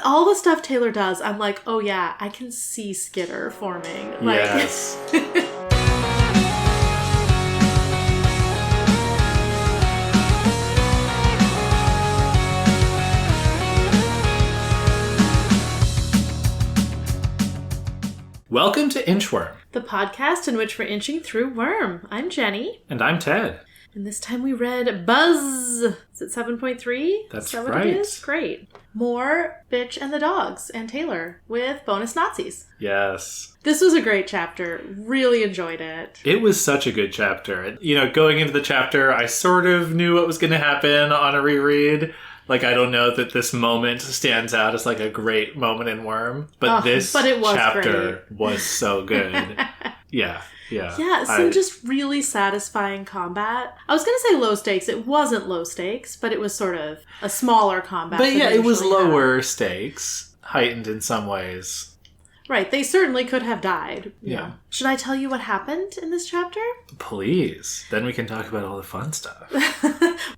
All the stuff Taylor does, I'm like, oh yeah, I can see Skitter forming. Like, yes. Welcome to Inchworm, the podcast in which we're inching through Worm. I'm Jenny. and I'm Ted. And this time we read Buzz. Is it 7.3? That's is that what right. It is? Great. More Bitch and the Dogs and Taylor with bonus Nazis. Yes. This was a great chapter. Really enjoyed it. It was such a good chapter. You know, going into the chapter, I sort of knew what was going to happen on a reread. Like, I don't know that this moment stands out as like a great moment in Worm, but it was chapter was so good. Yeah. Some just really satisfying combat. I was going to say low stakes. It wasn't low stakes, but it was sort of a smaller combat. But yeah, it was lower stakes, heightened in some ways. Right, they certainly could have died. Yeah. Should I tell you what happened in this chapter? Please. Then we can talk about all the fun stuff.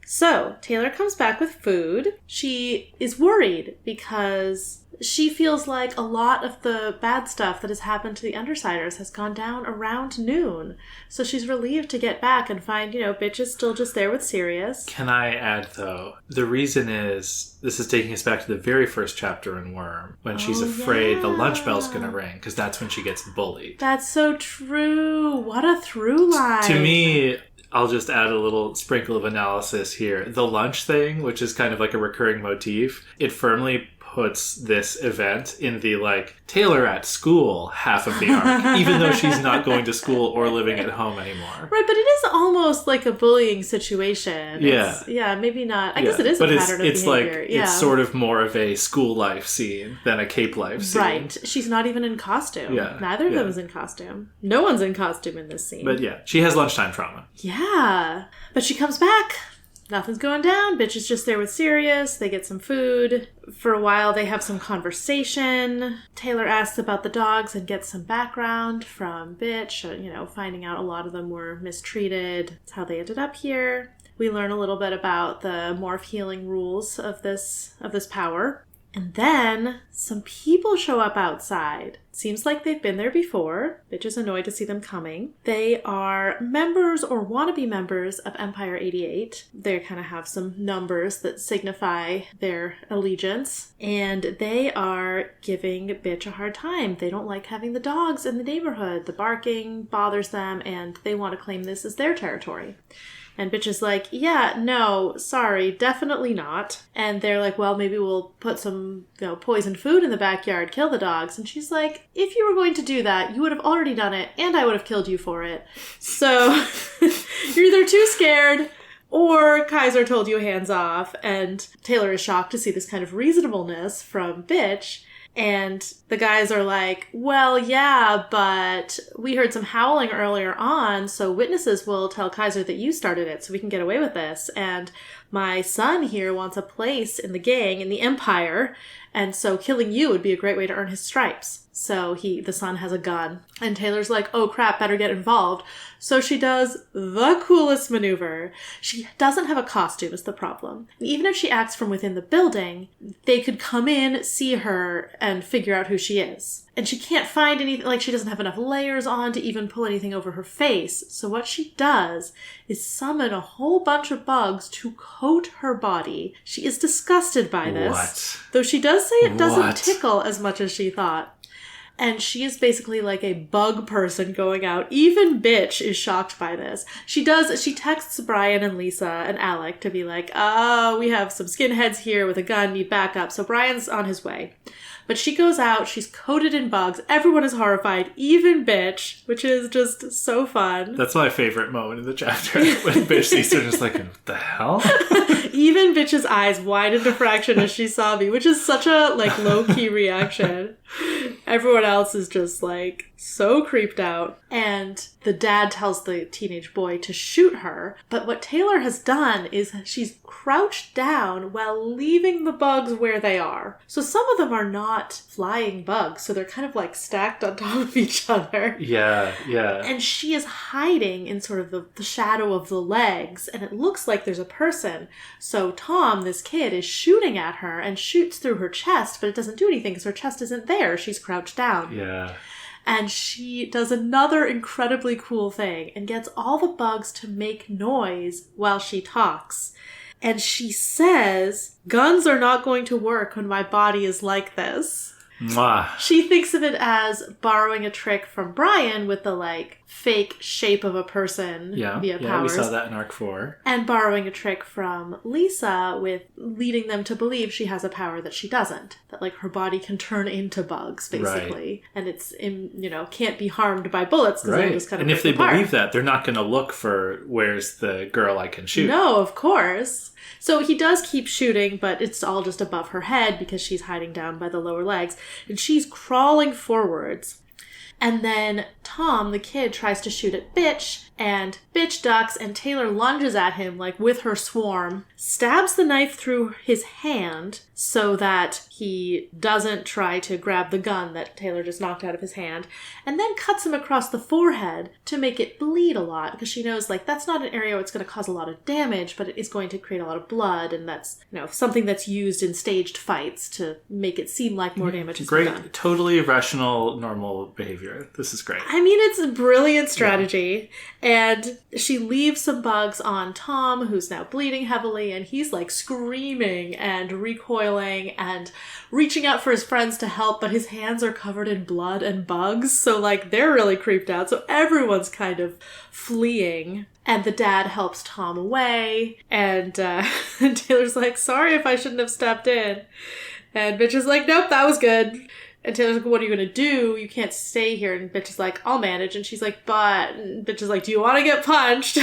So, Taylor comes back with food. She is worried because she feels like a lot of the bad stuff that has happened to the Undersiders has gone down around noon. So she's relieved to get back and find, Bitch is still just there with Sirius. Can I add, though, the reason is, this is taking us back to the very first chapter in Worm, when she's afraid the lunch bell's going to ring, because that's when she gets bullied. That's so true. What a through line. To me, I'll just add a little sprinkle of analysis here. The lunch thing, which is kind of like a recurring motif, it firmly puts this event in the, Taylor at school half of the arc, even though she's not going to school or living at home anymore. Right, but it is almost like a bullying situation. Yeah. Maybe not. I guess it is a pattern of behavior. It's sort of more of a school life scene than a cape life scene. Right. She's not even in costume. Yeah. Neither of them is in costume. No one's in costume in this scene. But yeah, she has lunchtime trauma. Yeah. But she comes back. Nothing's going down. Bitch is just there with Sirius. They get some food. For a while, they have some conversation. Taylor asks about the dogs and gets some background from Bitch. Finding out a lot of them were mistreated. That's how they ended up here. We learn a little bit about the morph healing rules of this power. And then some people show up outside. Seems like they've been there before. Bitch is annoyed to see them coming. They are members or wannabe members of Empire 88. They kind of have some numbers that signify their allegiance. And they are giving Bitch a hard time. They don't like having the dogs in the neighborhood. The barking bothers them and they want to claim this as their territory. And Bitch is like, yeah, no, sorry, definitely not. And they're like, well, maybe we'll put some, poisoned food in the backyard, kill the dogs. And she's like, if you were going to do that, you would have already done it, and I would have killed you for it. So you're either too scared, or Kaiser told you hands off. And Taylor is shocked to see this kind of reasonableness from Bitch. And the guys are like, well, yeah, but we heard some howling earlier on, so witnesses will tell Kaiser that you started it, so we can get away with this. And my son here wants a place in the gang, in the Empire, and so killing you would be a great way to earn his stripes. So the son has a gun. And Taylor's like, oh crap, better get involved. So she does the coolest maneuver. She doesn't have a costume is the problem. Even if she acts from within the building, they could come in, see her, and figure out who she is. And she can't find anything, she doesn't have enough layers on to even pull anything over her face. So what she does is summon a whole bunch of bugs to coat her body. She is disgusted by this. What? Though she does say it doesn't tickle as much as she thought. And she is basically like a bug person going out. Even Bitch is shocked by this. She texts Brian and Lisa and Alec to be like, we have some skinheads here with a gun, need backup. So Brian's on his way. But she goes out, she's coated in bugs, everyone is horrified, even Bitch, which is just so fun. That's my favorite moment in the chapter, when Bitch sees her just like, what the hell? Even Bitch's eyes widened a fraction as she saw me, which is such a low-key reaction. Everyone else is just like, so creeped out. And the dad tells the teenage boy to shoot her. But what Taylor has done is she's crouched down while leaving the bugs where they are. So some of them are not flying bugs. So they're kind of like stacked on top of each other. Yeah. And she is hiding in sort of the shadow of the legs. And it looks like there's a person. So Tom, this kid, is shooting at her and shoots through her chest. But it doesn't do anything because her chest isn't there. She's crouched down. Yeah. And she does another incredibly cool thing and gets all the bugs to make noise while she talks. And she says, guns are not going to work when my body is like this. Mwah. She thinks of it as borrowing a trick from Brian with the, like, fake shape of a person via powers. Yeah, we saw that in Arc 4. And borrowing a trick from Lisa with leading them to believe she has a power that she doesn't. That, like, her body can turn into bugs, basically. Right. And it's, can't be harmed by bullets. Right. Just kind of, and if they believe that, they're not going to look for where's the girl I can shoot. No, of course. So he does keep shooting, but it's all just above her head because she's hiding down by the lower legs. And she's crawling forwards. And then Tom, the kid, tries to shoot at Bitch, and Bitch ducks, and Taylor lunges at him, like, with her swarm, stabs the knife through his hand so that he doesn't try to grab the gun that Taylor just knocked out of his hand, and then cuts him across the forehead to make it bleed a lot, because she knows, like, that's not an area where it's going to cause a lot of damage, but it is going to create a lot of blood, and that's, something that's used in staged fights to make it seem like more damage has been done. Great, totally rational, normal behavior. This is great. I mean, it's a brilliant strategy. Yeah. And she leaves some bugs on Tom, who's now bleeding heavily, and he's, like, screaming and recoiling and reaching out for his friends to help, but his hands are covered in blood and bugs, so, like, they're really creeped out. So everyone's kind of fleeing. And the dad helps Tom away, and Taylor's like, sorry if I shouldn't have stepped in. And Bitch is like, nope, that was good. And Taylor's like, what are you going to do? You can't stay here. And Bitch is like, I'll manage. And she's like, but... And Bitch is like, do you want to get punched?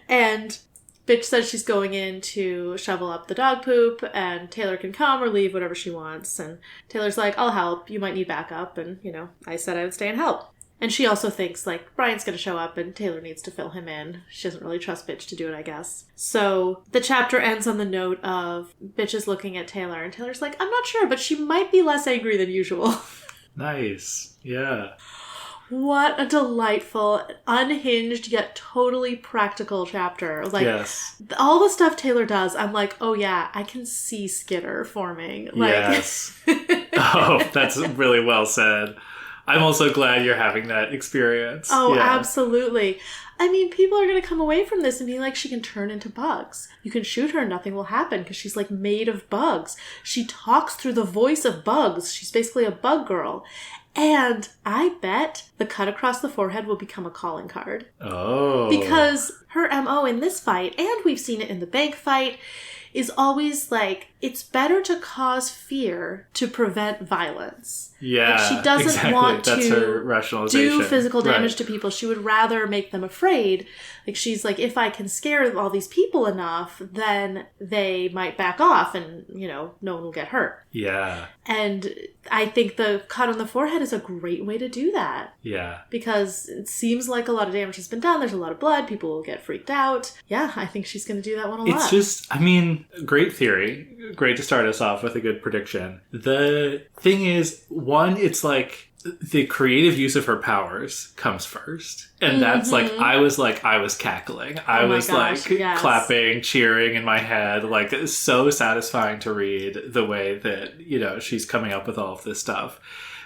And Bitch says she's going in to shovel up the dog poop, and Taylor can come or leave, whatever she wants. And Taylor's like, I'll help. You might need backup. And, I said I would stay and help. And she also thinks, like, Brian's going to show up and Taylor needs to fill him in. She doesn't really trust Bitch to do it, I guess. So the chapter ends on the note of Bitch is looking at Taylor, and Taylor's like, I'm not sure, but she might be less angry than usual. Nice. Yeah. What a delightful, unhinged, yet totally practical chapter. Like, yes. All the stuff Taylor does, I'm like, oh yeah, I can see Skitter forming. Like, yes. Oh, that's really well said. I'm also glad you're having that experience. Oh, yeah. Absolutely. I mean, people are going to come away from this and be like, she can turn into bugs. You can shoot her and nothing will happen because she's, like, made of bugs. She talks through the voice of bugs. She's basically a bug girl. And I bet the cut across the forehead will become a calling card. Oh. Because her MO in this fight, and we've seen it in the bank fight, is always like, it's better to cause fear to prevent violence. Yeah, like, she doesn't want That's to her rationalization. do physical damage to people. She would rather make them afraid. Like, she's like, if I can scare all these people enough, then they might back off and, no one will get hurt. Yeah. And I think the cut on the forehead is a great way to do that. Yeah. Because it seems like a lot of damage has been done. There's a lot of blood. People will get freaked out. Yeah, I think she's going to do that one a lot. It's just, I mean, great theory. Great to start us off with a good prediction. The thing is, one, it's like the creative use of her powers comes first. And that's I was cackling. I was yes. clapping, cheering in my head. Like, it's so satisfying to read the way that, she's coming up with all of this stuff.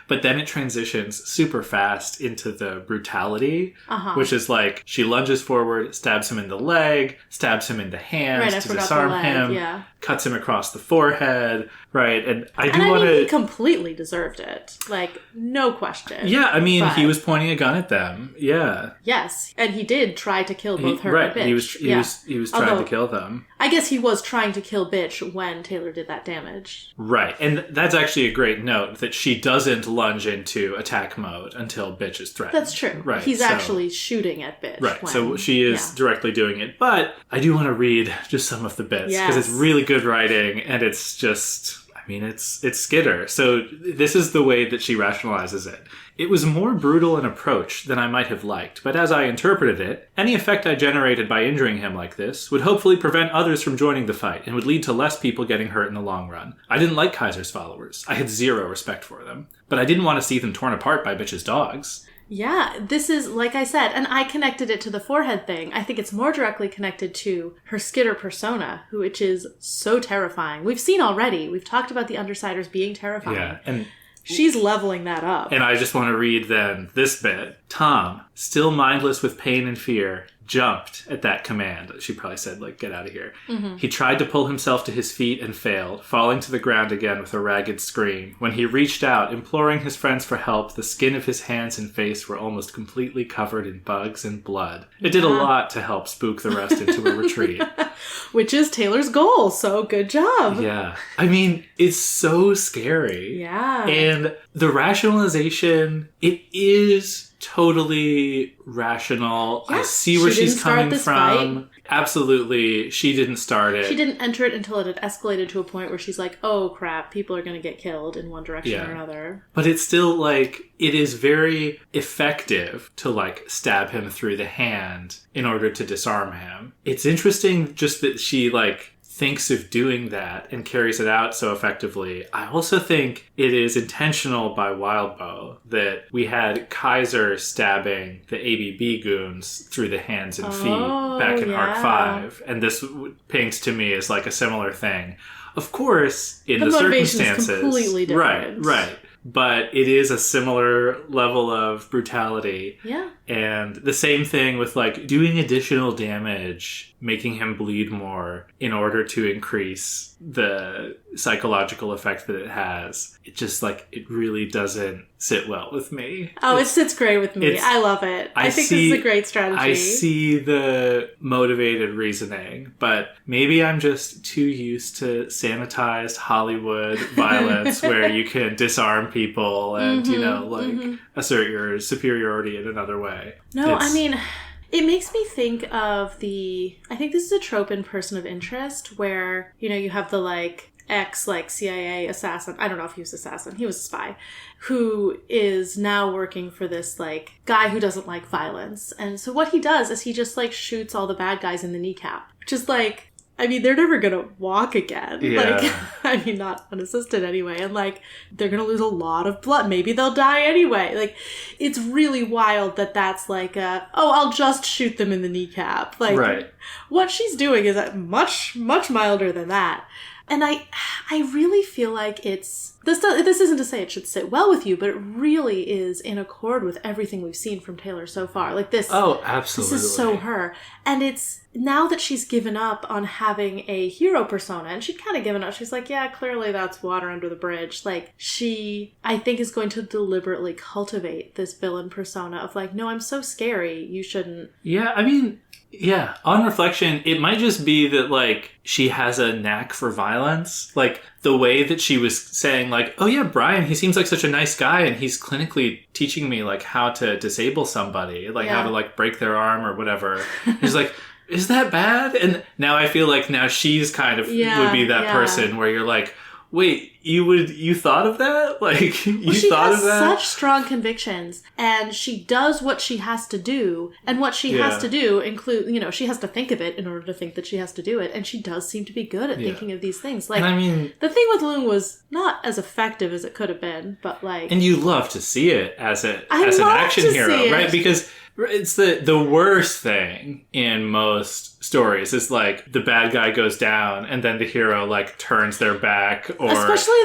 But then it transitions super fast into the brutality, which is like she lunges forward, stabs him in the leg, stabs him in the hands to disarm him, cuts him across the forehead, right? And I want to... he completely deserved it. Like, no question. Yeah, I mean, he was pointing a gun at them. Yeah. Yes, and he did try to kill both her and Bitch. He was trying to kill them. I guess he was trying to kill Bitch when Taylor did that damage. Right, and that's actually a great note, that she doesn't lunge into attack mode until Bitch is threatened. That's true. Right. He's actually shooting at Bitch. Right, so she is directly doing it. But I do want to read just some of the bits, because it's really good writing, and it's just... I mean, it's Skitter. So this is the way that she rationalizes it. It was more brutal an approach than I might have liked, but as I interpreted it, any effect I generated by injuring him like this would hopefully prevent others from joining the fight and would lead to less people getting hurt in the long run. I didn't like Kaiser's followers. I had zero respect for them. But I didn't want to see them torn apart by bitches' dogs. Yeah, this is, like I said, and I connected it to the forehead thing. I think it's more directly connected to her Skitter persona, which is so terrifying. We've seen already. We've talked about the Undersiders being terrifying. Yeah, and she's leveling that up. And I just want to read then this bit. Tom, still mindless with pain and fear, jumped at that command. She probably said, like, get out of here. Mm-hmm. He tried to pull himself to his feet and failed, falling to the ground again with a ragged scream. When he reached out, imploring his friends for help, the skin of his hands and face were almost completely covered in bugs and blood. It did a lot to help spook the rest into a retreat. Which is Taylor's goal, so good job. Yeah. I mean, it's so scary. Yeah. And the rationalization, it is totally rational. Yeah, I see where she's coming from. Fight. Absolutely. She didn't start it. She didn't enter it until it had escalated to a point where she's like, oh crap, people are going to get killed in one direction or another. But it's still like, it is very effective to like stab him through the hand in order to disarm him. It's interesting just that she like thinks of doing that and carries it out so effectively. I also think it is intentional by Wildbow that we had Kaiser stabbing the ABB goons through the hands and feet back in Arc 5. And this paints to me as like a similar thing. Of course, in the circumstances. Is completely different. Right. But it is a similar level of brutality. Yeah. And the same thing with like doing additional damage, making him bleed more in order to increase the psychological effect that it has. It just like, it really doesn't sit well with me. Oh, it sits great with me. I love it. I think this is a great strategy. I see the motivated reasoning, but maybe I'm just too used to sanitized Hollywood violence where you can disarm people and, assert your superiority in another way. No, I mean, it makes me think of I think this is a trope in Person of Interest where, you have the like CIA assassin. I don't know if he was an assassin. He was a spy who is now working for this like guy who doesn't like violence. And so what he does is he just like shoots all the bad guys in the kneecap, which is like, I mean, they're never going to walk again. Yeah. Like, I mean, not unassisted anyway. And, like, they're going to lose a lot of blood. Maybe they'll die anyway. Like, it's really wild that that's like I'll just shoot them in the kneecap. Like, right. What she's doing is much, much milder than that. And I really feel like this isn't to say it should sit well with you, but it really is in accord with everything we've seen from Taylor so far. Like this. Oh, absolutely. This is so her. And it's now that she's given up on having a hero persona, and she'd kind of given up. She's like, yeah, clearly that's water under the bridge. Like she, I think, is going to deliberately cultivate this villain persona of like, no, I'm so scary. You shouldn't. Yeah. I mean, yeah, on reflection, it might just be that, like, she has a knack for violence. Like, the way that she was saying, like, oh yeah, Brian, he seems like such a nice guy, and he's clinically teaching me, like, how to disable somebody, like, how to, like, break their arm or whatever. He's like, is that bad? And now I feel like now she's kind of would be that person where you're like, wait, you thought of that? Like, you thought of that? She has such strong convictions, and she does what she has to do, and what she has to do include, she has to think of it in order to think that she has to do it, and she does seem to be good at thinking of these things. Like, and I mean, the thing with Loon was not as effective as it could have been, but like... And you love to see it as an action hero, right? Because it's the worst thing in most stories is like the bad guy goes down and then the hero like turns their back or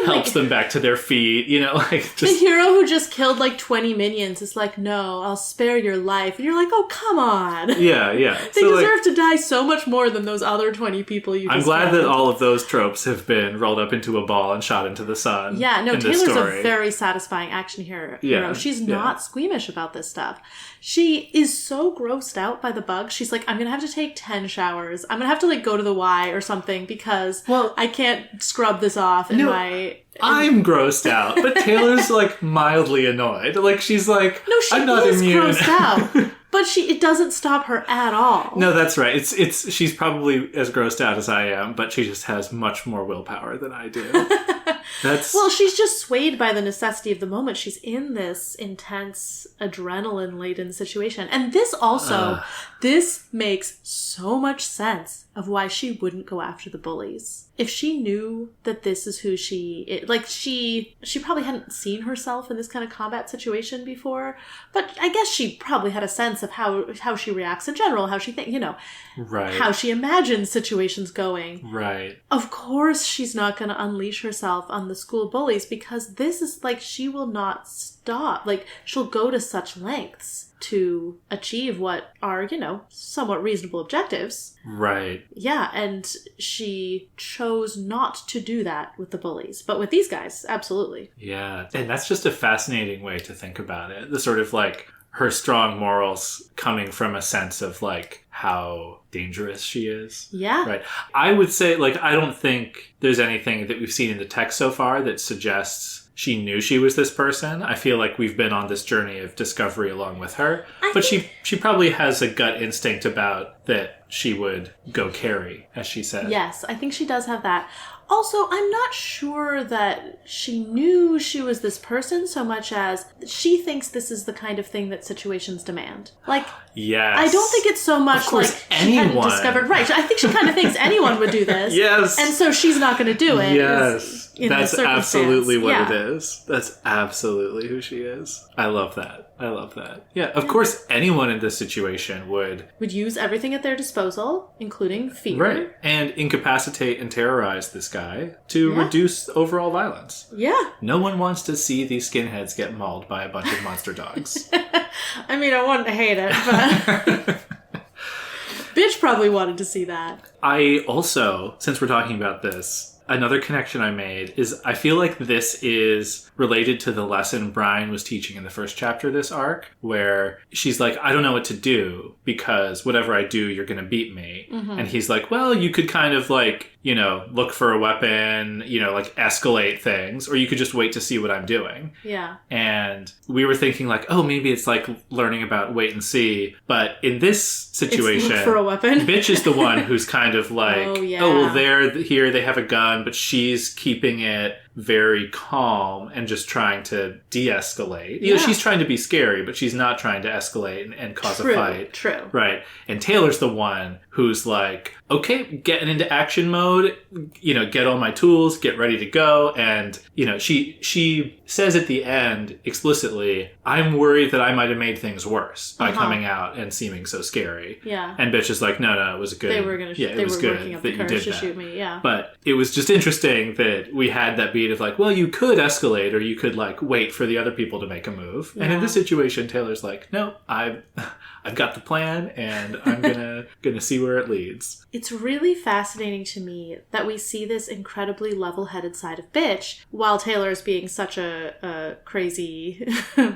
helps them back to their feet, like just... The hero who just killed like 20 minions is like, no, I'll spare your life. And you're like, oh, come on. Yeah. They deserve to die so much more than those other 20 people you just I'm glad killed. that all of those tropes have been rolled up into a ball and shot into the sun. Yeah, no, Taylor's a very satisfying action hero. Yeah. She's not squeamish about this stuff. She is so grossed out by the bugs. She's like, I'm going to have to take 10 showers. I'm going to have to like go to the Y or something because I can't scrub this off in my... I'm grossed out, but Taylor's like mildly annoyed. Like she's like, no, she I'm not is immune. grossed out. But it doesn't stop her at all. No, that's right. It's she's probably as grossed out as I am, but she just has much more willpower than I do. Well, she's just swayed by the necessity of the moment. She's in this intense, adrenaline-laden situation. And this also, this makes so much sense of why she wouldn't go after the bullies. If she knew that this is who she probably hadn't seen herself in this kind of combat situation before, but I guess she probably had a sense of how she reacts in general, how she thinks, right. how she imagines situations going. Right. Of course she's not going to unleash herself on the school bullies, because this is she will not stop. She'll go to such lengths to achieve what are, somewhat reasonable objectives. Right. Yeah, and she chose not to do that with the bullies. But with these guys, absolutely. Yeah. And that's just a fascinating way to think about it. The sort of her strong morals coming from a sense of how dangerous she is. Yeah. Right. I would say I don't think there's anything that we've seen in the text so far that suggests she knew she was this person. I feel like we've been on this journey of discovery along with her. But she probably has a gut instinct about that she would go carry, as she said. Yes, I think she does have that. Also, I'm not sure that she knew she was this person so much as she thinks this is the kind of thing that situations demand. Yes. I don't think it's so much she hadn't discovered. Right. I think she kind of thinks anyone would do this. Yes. And so she's not going to do it. Yes. That's absolutely what it is. That's absolutely who she is. I love that. Yeah, of course anyone in this situation would use everything at their disposal, including fear. Right. And incapacitate and terrorize this guy to reduce overall violence. Yeah. No one wants to see these skinheads get mauled by a bunch of monster dogs. I mean, I wouldn't hate it, but bitch probably wanted to see that. I also, since we're talking about this, another connection I made is I feel like this is related to the lesson Brian was teaching in the first chapter of this arc, where she's like, I don't know what to do because whatever I do, you're going to beat me. Mm-hmm. And he's like, well, you could kind of look for a weapon, escalate things, or you could just wait to see what I'm doing. Yeah. And we were thinking maybe it's learning about wait and see. But in this situation, it's look for a weapon. Bitch is the one who's kind of they're here, they have a gun, but she's keeping it very calm and just trying to de-escalate. She's trying to be scary, but she's not trying to escalate and cause a fight. True. Right. And Taylor's the one who's okay, getting into action mode, get all my tools, get ready to go. And, she says at the end explicitly, I'm worried that I might have made things worse by coming out and seeming so scary. Yeah. And Bitch is no, it was good. They were going to it was good working up that the you courage did to shoot me. Yeah. But it was just interesting that we had that beat of well, you could escalate or you could wait for the other people to make a move. Yeah. And in this situation, Taylor's no, I've got the plan and I'm gonna see where it leads. It's really fascinating to me that we see this incredibly level-headed side of Bitch while Taylor's being such a crazy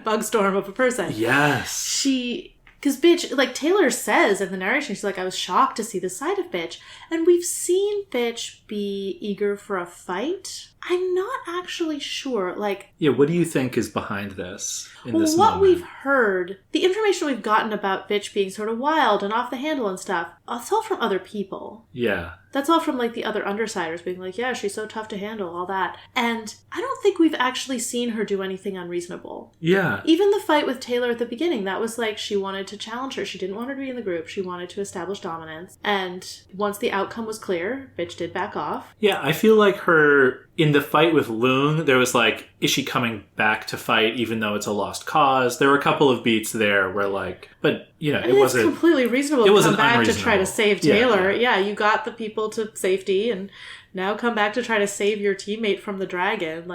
bug storm of a person. Yes. Because Bitch, Taylor says in the narration, she's I was shocked to see the side of Bitch. And we've seen Bitch be eager for a fight. I'm not actually sure. Yeah, what do you think is behind this in this what moment? We've heard, the information we've gotten about Bitch being sort of wild and off the handle and stuff, it's all from other people. Yeah. That's all from the other undersiders being yeah, she's so tough to handle, all that. And I don't think we've actually seen her do anything unreasonable. Yeah. Even the fight with Taylor at the beginning, that was she wanted to challenge her. She didn't want her to be in the group. She wanted to establish dominance. And once the outcome was clear, Bitch did back off. Yeah, I feel her in the fight with Loon, there was is she coming back to fight even though it's a lost cause? There were a couple of beats there where but it wasn't completely reasonable to come back to try to save Taylor. Yeah, you got the people to safety and now come back to try to save your teammate from the dragon.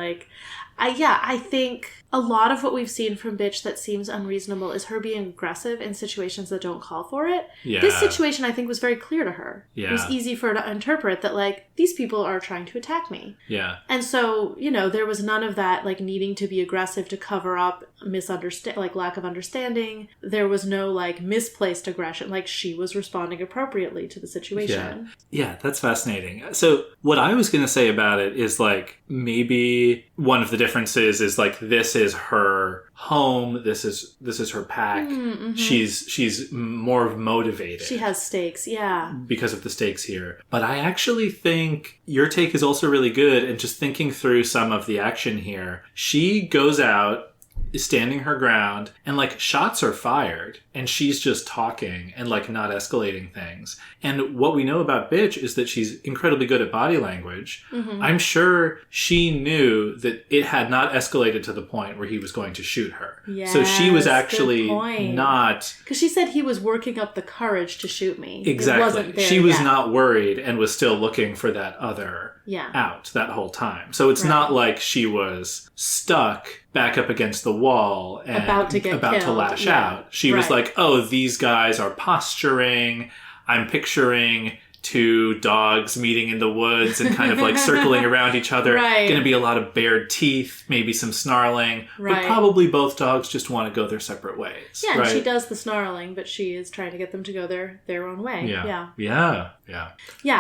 I think a lot of what we've seen from Bitch that seems unreasonable is her being aggressive in situations that don't call for it. Yeah. This situation, I think, was very clear to her. Yeah. It was easy for her to interpret that, these people are trying to attack me. Yeah. And so, there was none of that, needing to be aggressive to cover up lack of understanding. There was no, misplaced aggression. She was responding appropriately to the situation. Yeah, that's fascinating. So what I was going to say about it is, maybe one of the differences is like, this is her home. This is her pack. Mm-hmm. She's more motivated. She has stakes, yeah. Because of the stakes here. But I actually think your take is also really good. And just thinking through some of the action here, she goes out, is standing her ground, and like shots are fired, and she's just talking and like not escalating things. And what we know about Bitch is that she's incredibly good at body language. Mm-hmm. I'm sure she knew that it had not escalated to the point where he was going to shoot her. Yes, so she was actually not, because she said he was working up the courage to shoot me. Exactly. It wasn't there she was yet. not worried and was still looking for that other out that whole time. So it's not like she was stuck back up against the wall and about to lash out. She was like, oh, these guys are posturing. I'm picturing two dogs meeting in the woods and kind of like circling around each other. Going to be a lot of bared teeth, maybe some snarling, but probably both dogs just want to go their separate ways. Yeah, and she does the snarling, but she is trying to get them to go their own way. Yeah,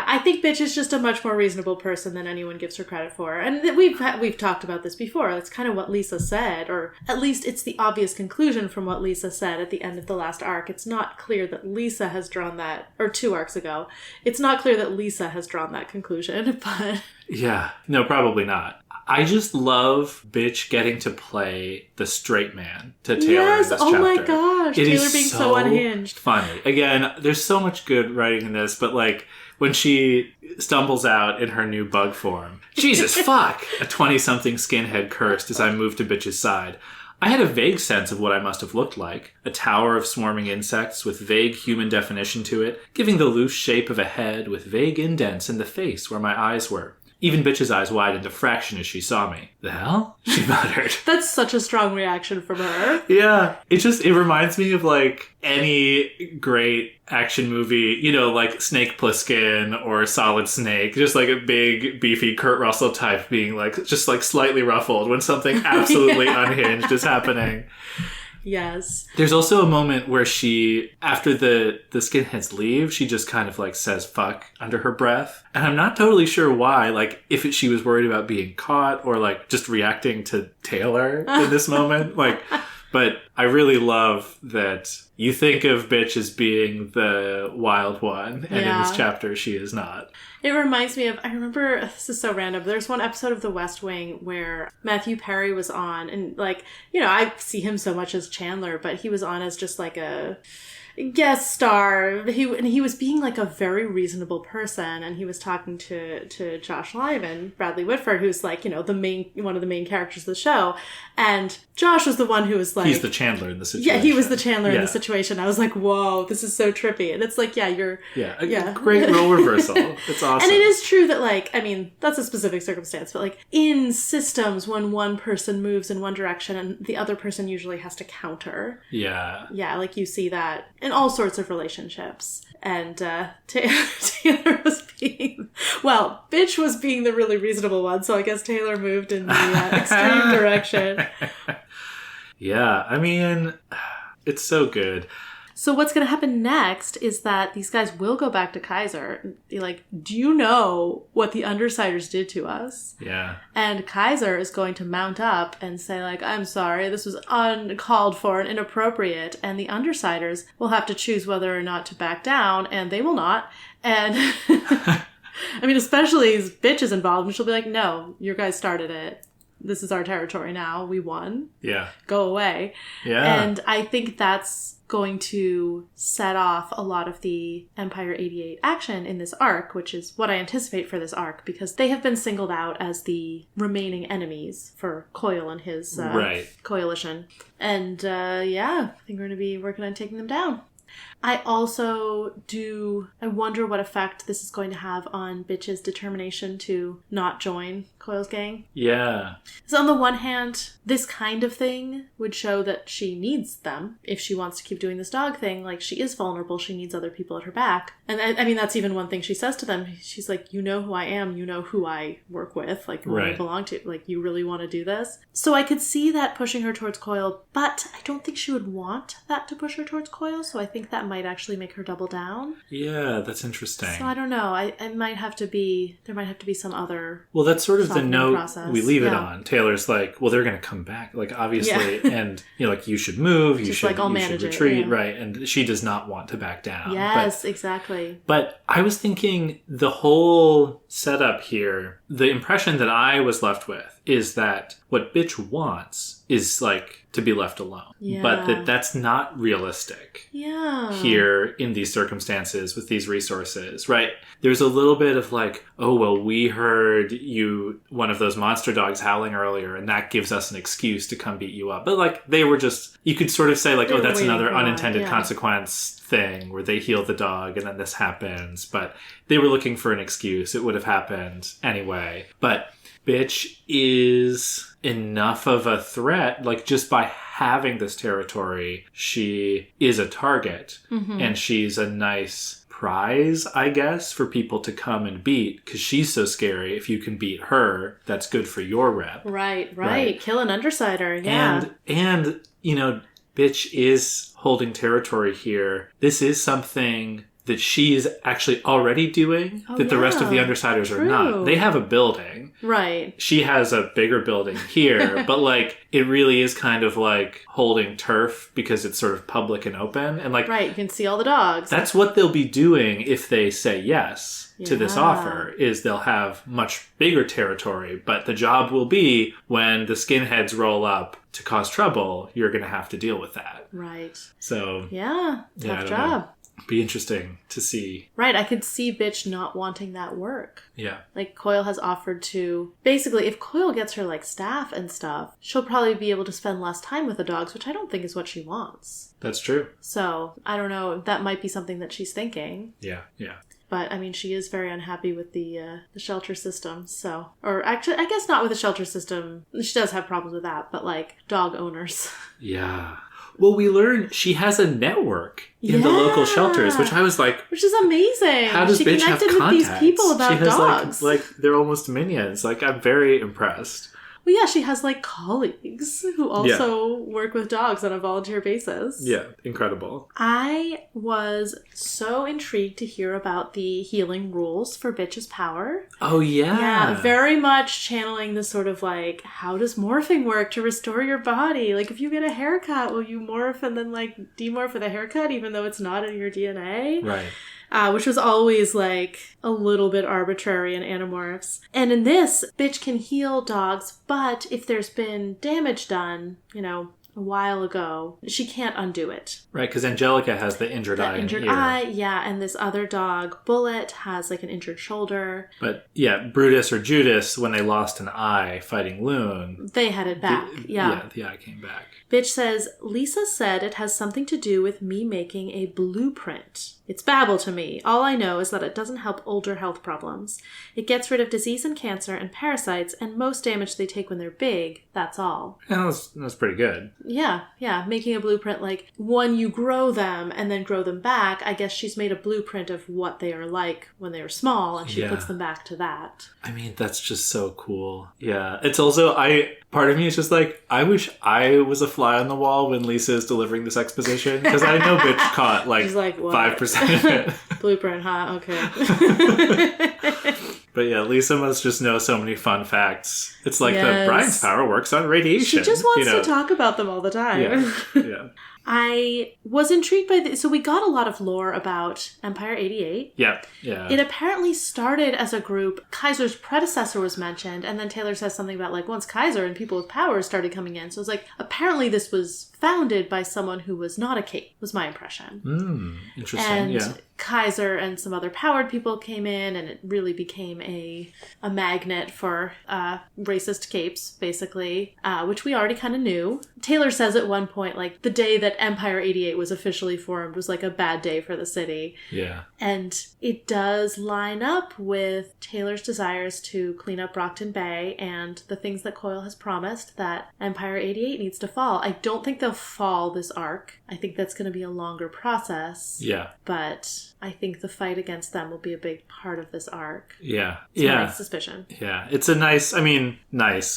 I think Bitch is just a much more reasonable person than anyone gives her credit for. And we've talked about this before. That's kind of what Lisa said, or at least it's the obvious conclusion from what Lisa said at the end of the last arc. It's not clear that Lisa has drawn that, or 2 arcs ago. It's not clear that Lisa has drawn that conclusion, but... Yeah, no, probably not. I just love Bitch getting to play the straight man to Taylor in this chapter. Oh my gosh, it Taylor being so unhinged. Funny. Again, there's so much good writing in this, but like when she stumbles out in her new bug form, Jesus fuck! A 20-something skinhead cursed as I move to Bitch's side. I had a vague sense of what I must have looked like. A tower of swarming insects with vague human definition to it, giving the loose shape of a head with vague indents in the face where my eyes were. Even Bitch's eyes widened a fraction as she saw me. The hell? She muttered. That's such a strong reaction from her. Yeah. It reminds me of like any great action movie, you know, like Snake Plissken or Solid Snake, just like a big, beefy Kurt Russell type being like, just like slightly ruffled when something absolutely unhinged is happening. Yes. There's also a moment where she, after the skinheads leave, she just kind of like says fuck under her breath. And I'm not totally sure why, like if she was worried about being caught or like just reacting to Taylor in this moment. Like, but I really love that you think of Bitch as being the wild one. And in this chapter, she is not. It reminds me of, I remember, this is so random, there's one episode of The West Wing where Matthew Perry was on, and like, you know, I see him so much as Chandler, but he was on as just like a guest star. He was being like a very reasonable person, and he was talking to Josh Lyman, Bradley Whitford, who's like, you know, one of the main characters of the show. And Josh was the one who was like, he's the Chandler in the situation. Yeah, he was the Chandler in the situation. I was like, whoa, this is so trippy. And it's like, great role reversal. It's awesome. And it is true that, like, I mean, that's a specific circumstance, but like in systems, when one person moves in one direction and the other person usually has to counter. Yeah, like you see that in all sorts of relationships. And Taylor was being, well, Bitch was being the really reasonable one, so I guess Taylor moved in the extreme direction. Yeah, I mean, it's so good. So what's going to happen next is that these guys will go back to Kaiser and be like, do you know what the Undersiders did to us? Yeah. And Kaiser is going to mount up and say, like, I'm sorry, this was uncalled for and inappropriate. And the Undersiders will have to choose whether or not to back down, and they will not. And I mean, especially as Bitch is involved, and she'll be like, no, your guys started it. This is our territory now. We won. Yeah. Go away. Yeah. And I think that's going to set off a lot of the Empire 88 action in this arc, which is what I anticipate for this arc, because they have been singled out as the remaining enemies for Coil and his coalition. And I think we're going to be working on taking them down. I wonder what effect this is going to have on Bitch's determination to not join Coil's gang. Yeah. So on the one hand, this kind of thing would show that she needs them. If she wants to keep doing this dog thing, like, she is vulnerable, she needs other people at her back. And I mean, that's even one thing she says to them. She's like, you know who I am, you know who I work with, like, who I belong to. Like, you really want to do this? So I could see that pushing her towards Coil, but I don't think she would want that to push her towards Coil, so I think that might actually make her double down. Yeah, that's interesting. So I don't know. There might have to be some other. Well, that's sort of the note process. we leave it on. Taylor's like, well, they're going to come back, like, obviously. Yeah. And, like, you should move. You should retreat. Yeah. Right. And she does not want to back down. Yes, exactly. But I was thinking the whole setup here, the impression that I was left with is that what bitch wants is, like, to be left alone. Yeah. But that's not realistic. Yeah. Here in these circumstances with these resources, right? There's a little bit of like, oh, well, we heard one of those monster dogs howling earlier, and that gives us an excuse to come beat you up. But like, they were just, you could sort of say like, oh, that's another unintended consequence thing where they heal the dog and then this happens. But they were looking for an excuse. It would have happened anyway. But bitch is enough of a threat, like just by having this territory, she is a target, and she's a nice prize, I guess, for people to come and beat, because she's so scary. If you can beat her, that's good for your rep. Right. Kill an undersider, yeah. And bitch is holding territory here. This is something that she's actually already doing that the rest of the undersiders are not. They have a building. Right. She has a bigger building here, but like it really is kind of like holding turf because it's sort of public and open. And like, right, you can see all the dogs. That's what they'll be doing if they say yes to this offer, is they'll have much bigger territory, but the job will be when the skinheads roll up to cause trouble, you're going to have to deal with that. Right. So tough job. Be interesting to see. Right, I could see bitch not wanting that work. Yeah. Like, Coil has offered to... Basically, if Coil gets her, like, staff and stuff, she'll probably be able to spend less time with the dogs, which I don't think is what she wants. That's true. So, I don't know. That might be something that she's thinking. Yeah. But, I mean, she is very unhappy with the shelter system, so... Or, actually, I guess not with the shelter system. She does have problems with that, but, like, dog owners. Yeah. Well, we learned she has a network in the local shelters, which I was like... Which is amazing. How does bitch have contacts? She connected with these people about dogs. Like, they're almost minions. Like, I'm very impressed. Well, yeah, she has, like, colleagues who also work with dogs on a volunteer basis. Yeah, incredible. I was so intrigued to hear about the healing rules for Bitch's power. Oh, yeah. Yeah, very much channeling this sort of, like, how does morphing work to restore your body? Like, if you get a haircut, will you morph and then, like, demorph with a haircut, even though it's not in your DNA? Right. Which was always, like, a little bit arbitrary in Animorphs. And in this, bitch can heal dogs, but if there's been damage done, a while ago, she can't undo it. Right, because Angelica has the injured eye. And this other dog, Bullet, has like an injured shoulder. But yeah, Brutus or Judas, when they lost an eye fighting Loon, they had it back. The eye came back. Bitch says, Lisa said it has something to do with me making a blueprint. It's babble to me. All I know is that it doesn't help older health problems. It gets rid of disease and cancer and parasites, and most damage they take when they're big. That's all. Yeah, that's pretty good. Yeah. Making a blueprint, like, when you grow them and then grow them back, I guess she's made a blueprint of what they are like when they were small, and she puts them back to that. I mean, that's just so cool. Yeah. It's also, part of me is just like, I wish I was a fly on the wall when Lisa is delivering this exposition, because I know bitch caught like 5% of it. Blueprint, huh? Okay. But yeah, Lisa must just know so many fun facts. It's like the Brian's power works on radiation. She just wants to talk about them all the time. Yeah. I was intrigued by this. So we got a lot of lore about Empire 88. Yeah. It apparently started as a group. Kaiser's predecessor was mentioned, and then Taylor says something about, like, once Kaiser and people with power started coming in. So it's like, apparently this was founded by someone who was not a cape, was my impression. Interesting, and Kaiser and some other powered people came in, and it really became a magnet for racist capes, basically, which we already kind of knew. Taylor says at one point, like, the day that Empire 88 was officially formed was like a bad day for the city. Yeah. And it does line up with Taylor's desires to clean up Brockton Bay and the things that Coil has promised, that Empire 88 needs to fall. I don't think they'll fall this arc. I think that's going to be a longer process. Yeah. But I think the fight against them will be a big part of this arc. Yeah. It's my suspicion. Yeah. It's a nice,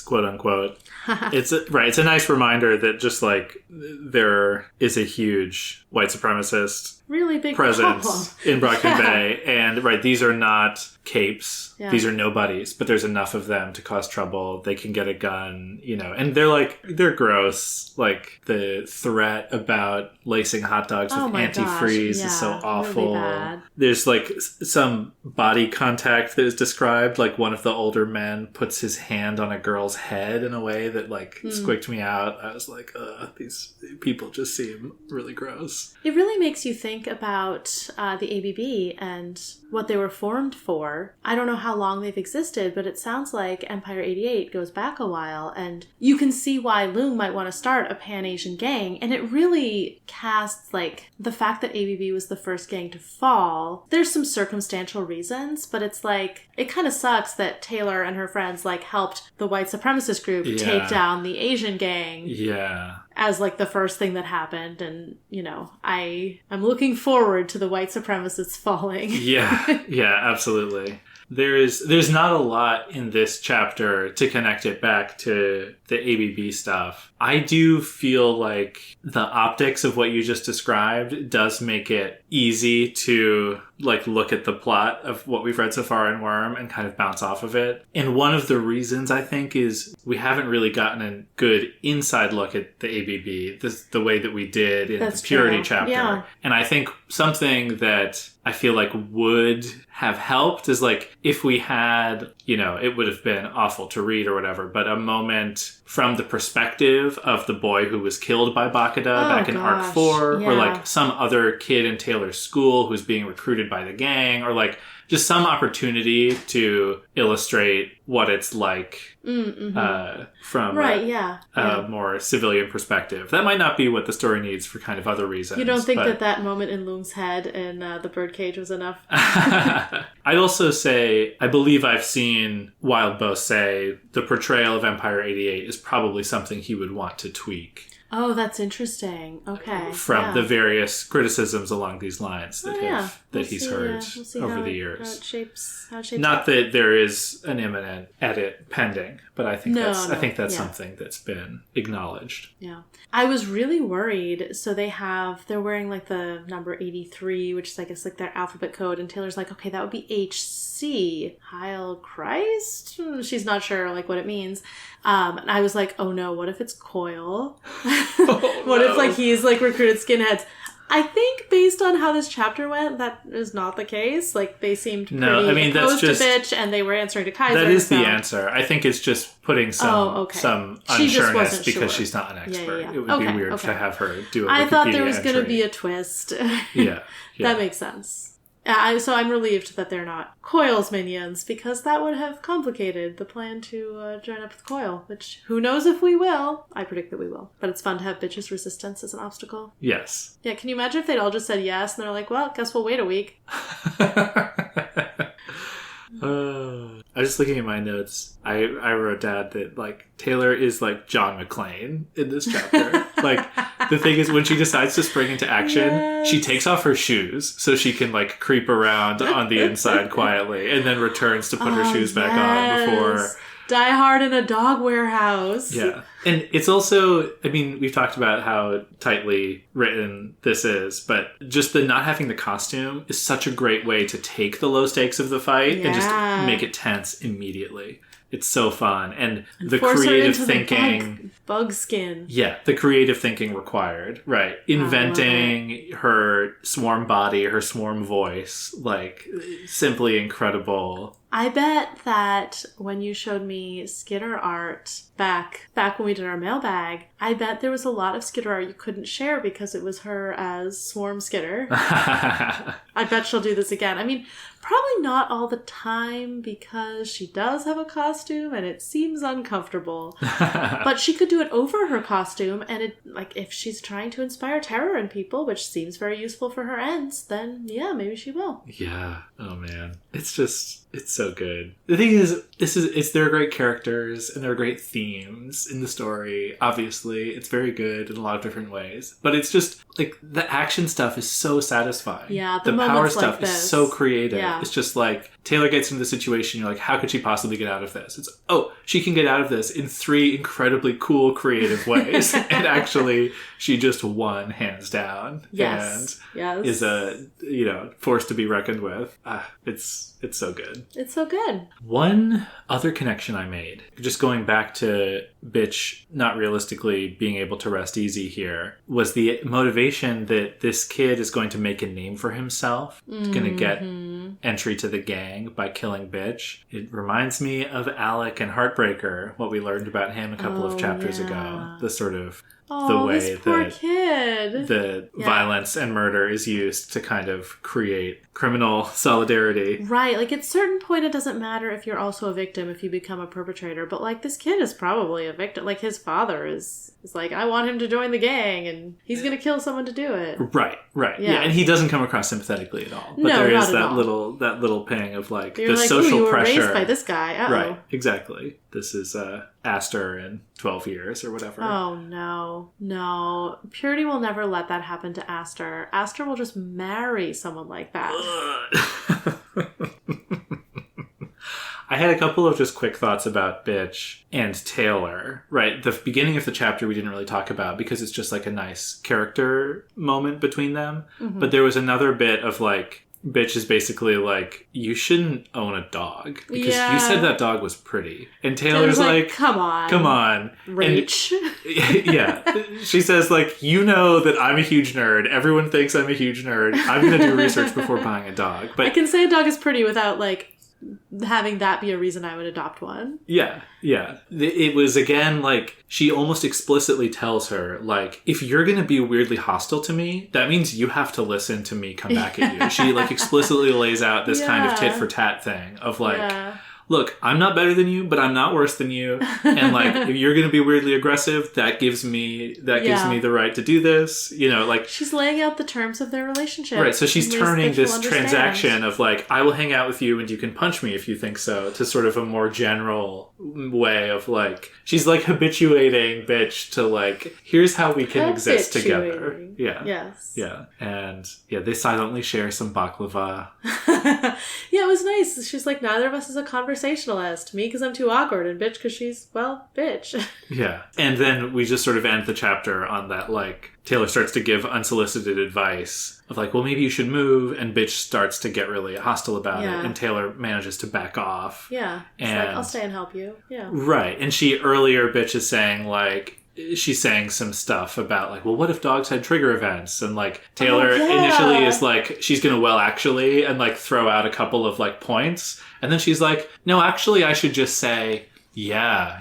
quote unquote. It's a nice reminder that just like there is a huge white supremacist really big problem. presence in Brockton Bay. And, right, these are not capes. Yeah. These are nobodies, but there's enough of them to cause trouble. They can get a gun, and they're gross. Like, the threat about lacing hot dogs with antifreeze is so awful. Really bad. There's, like, some body contact that is described. Like, one of the older men puts his hand on a girl's head in a way that, like, squicked me out. I was like, these people just seem really gross. It really makes you think about the ABB and what they were formed for. I don't know how long they've existed, but it sounds like Empire 88 goes back a while, and you can see why Lung might want to start a Pan-Asian gang, and it really casts, like, the fact that ABB was the first gang to fall. There's some circumstantial reasons, but it's like, it kind of sucks that Taylor and her friends, like, helped the white supremacist group take down the Asian gang. Yeah. As, like, the first thing that happened. And, I'm looking forward to the white supremacists falling. Yeah, absolutely. There's not a lot in this chapter to connect it back to the ABB stuff. I do feel like the optics of what you just described does make it easy to, like, look at the plot of what we've read so far in Worm and kind of bounce off of it. And one of the reasons, I think, is we haven't really gotten a good inside look at the ABB the way that we did in the Purity chapter. Yeah. And I think something that I feel like would have helped is, like, if we had, it would have been awful to read or whatever, but a moment from the perspective of the boy who was killed by Bakada back in Arc 4, or, like, some other kid in Taylor's school who's being recruited by the gang, or, like, just some opportunity to illustrate what it's like from a more civilian perspective. That might not be what the story needs for kind of other reasons. You don't think that moment in Lung's head in the birdcage was enough? I'd also say, I believe I've seen Wild Bow say the portrayal of Empire 88 is probably something he would want to tweak. Oh, that's interesting. Okay. From the various criticisms along these lines that he's heard over the years. How it shapes Not that there is an imminent edit pending, but I think that's something that's been acknowledged. Yeah. I was really worried. So they're wearing, like, the number 83, which is, I guess, like, their alphabet code, and Taylor's like, okay, that would be HC. Heil Christ? She's not sure, like, what it means. And I was like, oh no, what if it's Coil? What if, like, he's, like, recruited skinheads? I think based on how this chapter went, that is not the case. Like, they seemed pretty opposed to bitch, and they were answering to Kaiser. That is the answer. I think it's just putting some unsureness because she's not an expert. Yeah. It would be weird to have her do a Wikipedia I thought there was going to be a twist. Yeah. That makes sense. So I'm relieved that they're not Coil's minions, because that would have complicated the plan to join up with Coil, which who knows if we will. I predict that we will. But it's fun to have bitches' resistance as an obstacle. Yes. Yeah, can you imagine if they'd all just said yes, and they're like, well, guess we'll wait a week. I was just looking at my notes. I wrote down that, like, Taylor is like John McClane in this chapter. Like, the thing is, when she decides to spring into action, she takes off her shoes so she can, like, creep around on the inside quietly, and then returns to put her shoes back on before... Die Hard in a dog warehouse. Yeah. And it's also, I mean, we've talked about how tightly written this is, but just the not having the costume is such a great way to take the low stakes of the fight and just make it tense immediately. It's so fun. And the creative thinking... Bug skin. Yeah, the creative thinking required. Right. Inventing her swarm body, her swarm voice. Like, simply incredible. I bet that when you showed me Skitter art back when we did our mailbag, I bet there was a lot of Skitter art you couldn't share because it was her as Swarm Skitter. I bet she'll do this again. I mean, probably not all the time because she does have a costume and it seems uncomfortable. But she could do it over her costume, and it, like, if she's trying to inspire terror in people, which seems very useful for her ends, then yeah, maybe she will. Yeah. Oh man. It's so good. The thing is, they're great characters and there are great themes in the story. Obviously, it's very good in a lot of different ways. But it's just, like, the action stuff is so satisfying. Yeah, the power moments stuff like is this. so creative. Yeah. It's just like, Taylor gets into the situation, you're like, how could she possibly get out of this? It's, oh, she can get out of this in 3 incredibly cool, creative ways. And actually, she just won, hands down. Yes. And is a, force to be reckoned with. It's so good. It's so good. One other connection I made, just going back to Bitch not realistically being able to rest easy here, was the motivation that this kid is going to make a name for himself. He's going to get entry to the gang by killing Bitch. It reminds me of Alec and Heartbreaker, what we learned about him a couple of chapters ago. The sort of the way this poor kid. the violence and murder is used to kind of create criminal solidarity. Right. Like, at a certain point, it doesn't matter if you're also a victim if you become a perpetrator. But, like, this kid is probably a victim. Like, his father is like, I want him to join the gang, and he's going to kill someone to do it. Right. Yeah, and he doesn't come across sympathetically at all. But no, there not is at that all. little pang of, like, You're the like, social you were pressure. raised by this guy. Uh-oh. Right, exactly. This is Aster in 12 years or whatever. Oh, no. No. Purity will never let that happen to Aster. Aster will just marry someone like that. I had a couple of just quick thoughts about Bitch and Taylor. Right, the beginning of the chapter we didn't really talk about because it's just like a nice character moment between them. Mm-hmm. But there was another bit of like, Bitch is basically like, you shouldn't own a dog because you said that dog was pretty. And Taylor's like, come on. Rach. Yeah. She says like, you know that I'm a huge nerd. Everyone thinks I'm a huge nerd. I'm going to do research before buying a dog. But I can say a dog is pretty without like having that be a reason I would adopt one. Yeah. It was, again, like, she almost explicitly tells her, like, if you're going to be weirdly hostile to me, that means you have to listen to me come back at you. She, like, explicitly lays out this kind of tit for tat thing of, like, look, I'm not better than you, but I'm not worse than you. And, like, if you're going to be weirdly aggressive, that gives me the right to do this. Like... She's laying out the terms of their relationship. Right, so she's turning this transaction of, like, I will hang out with you and you can punch me if you think so, to sort of a more general way of, like... She's, like, habituating Bitch to, like, here's how we can exist together. Yeah. Yes. Yeah. And, they silently share some baklava. Yeah, it was nice. She's like, neither of us is a conversationalist. Me because I'm too awkward, and Bitch because she's, well, bitch. Yeah. And then we just sort of end the chapter on that, like, Taylor starts to give unsolicited advice of like, well, maybe you should move, and Bitch starts to get really hostile about it, and Taylor manages to back off. Yeah. It's like, I'll stay and help you. Yeah. Right. And earlier, Bitch is saying, like, she's saying some stuff about like, well, what if dogs had trigger events? And like Taylor initially is like, she's gonna actually and like throw out a couple of like points, and then she's like, no, actually I should just say I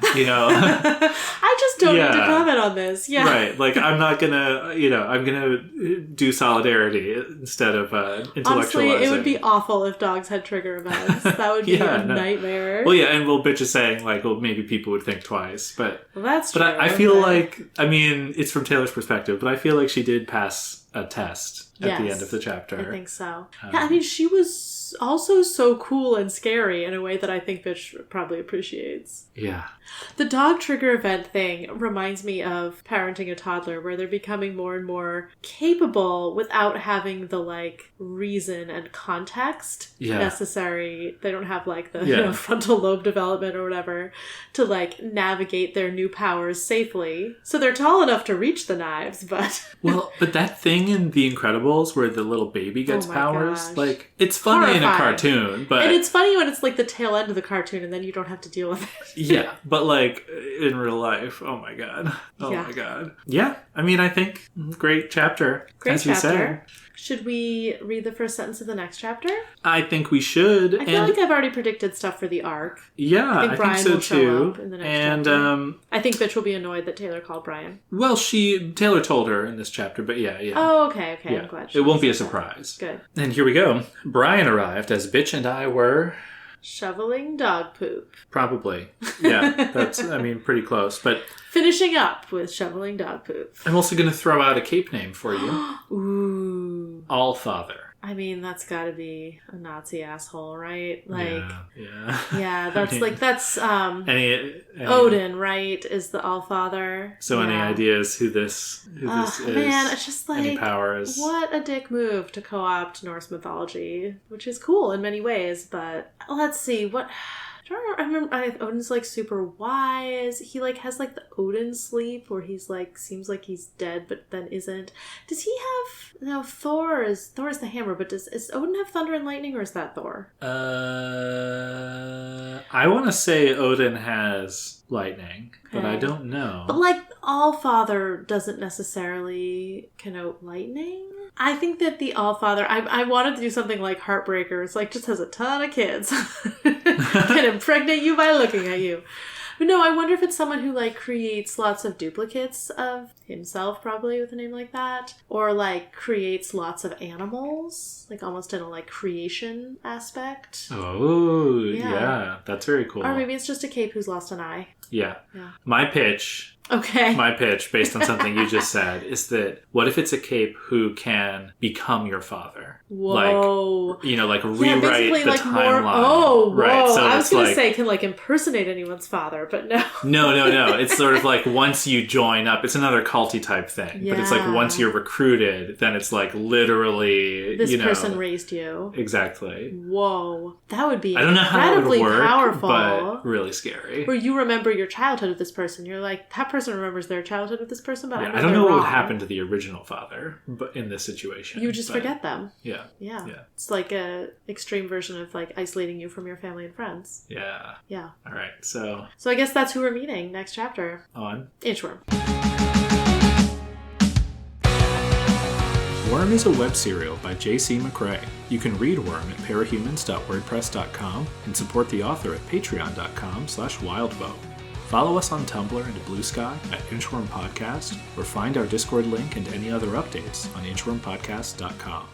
just don't need to comment on this. Yeah. Right. Like, I'm not gonna, I'm gonna do solidarity instead of intellectualizing. Honestly, it would be awful if dogs had trigger events. That would be a nightmare. Well, yeah, and Bitch is saying, like, well, maybe people would think twice. But that's true. But I feel like, I mean, it's from Taylor's perspective, but I feel like she did pass a test at the end of the chapter. I think so. Yeah, I mean, she was also so cool and scary in a way that I think Bitch probably appreciates. Yeah. The dog trigger event thing reminds me of parenting a toddler, where they're becoming more and more capable without having the, like, reason and context necessary. They don't have, like, the frontal lobe development or whatever to, like, navigate their new powers safely. So they're tall enough to reach the knives, but... Well, but that thing in The Incredibles where the little baby gets powers, like, it's funny in a cartoon, but... And it's funny when it's, like, the tail end of the cartoon and then you don't have to deal with it. Yeah, but, like, in real life, oh my god. Oh my god. Yeah, I mean, I think great chapter. Great chapter. Should we read the first sentence of the next chapter? I think we should. I feel like I've already predicted stuff for the arc. Yeah, I think Brian will show up in the next chapter. I think Bitch will be annoyed that Taylor called Brian. Well, Taylor told her in this chapter, but yeah. Oh, okay. Yeah. I'm glad it won't be a surprise. Good. And here we go. Brian arrived as Bitch and I were... shoveling dog poop. Probably. Yeah, that's, I mean, pretty close, but... Finishing up with shoveling dog poop. I'm also going to throw out a cape name for you. Ooh. Allfather. I mean, that's gotta be a Nazi asshole, right? Like, yeah. that's that's any Odin, right? Is the Allfather. So any ideas who this is? Man, it's just like, any powers? What a dick move to co-opt Norse mythology, which is cool in many ways, but let's see, what... I remember Odin's like super wise. He like has like the Odin sleep where he's like seems like he's dead but then isn't. Does he have Thor is the hammer, but does Odin have thunder and lightning, or is that Thor? I want to say Odin has lightning, but I don't know. But like Allfather doesn't necessarily connote lightning. I think that the Allfather, I wanted to do something like Heartbreakers, like just has a ton of kids. Can impregnate you by looking at you. But no, I wonder if it's someone who like creates lots of duplicates of himself, probably with a name like that. Or like creates lots of animals, like almost in a like creation aspect. Oh, yeah. That's very cool. Or maybe it's just a cape who's lost an eye. Yeah. My pitch... Okay. My pitch, based on something you just said, is that what if it's a cape who can become your father? Whoa. Like, like rewrite the like timeline. Whoa. Right. So I was going to say can like impersonate anyone's father, but no. No. It's sort of like once you join up, it's another culty type thing. Yeah. But it's like once you're recruited, then it's like literally, this person raised you. Exactly. Whoa. That would be I don't know how it would work, powerful. But really scary. Where you remember your childhood with this person. You're like, that person remembers their childhood with this person, but I don't know what would happen to the original father but in this situation. You just forget them. Yeah. It's like a extreme version of like isolating you from your family and friends. Yeah. All right. So I guess that's who we're meeting next chapter. On Inchworm. Worm is a web serial by J.C. McCrae. You can read Worm at parahumans.wordpress.com and support the author at patreon.com/wildvote. Follow us on Tumblr and Blue Sky at Inchworm Podcast, or find our Discord link and any other updates on inchwormpodcast.com.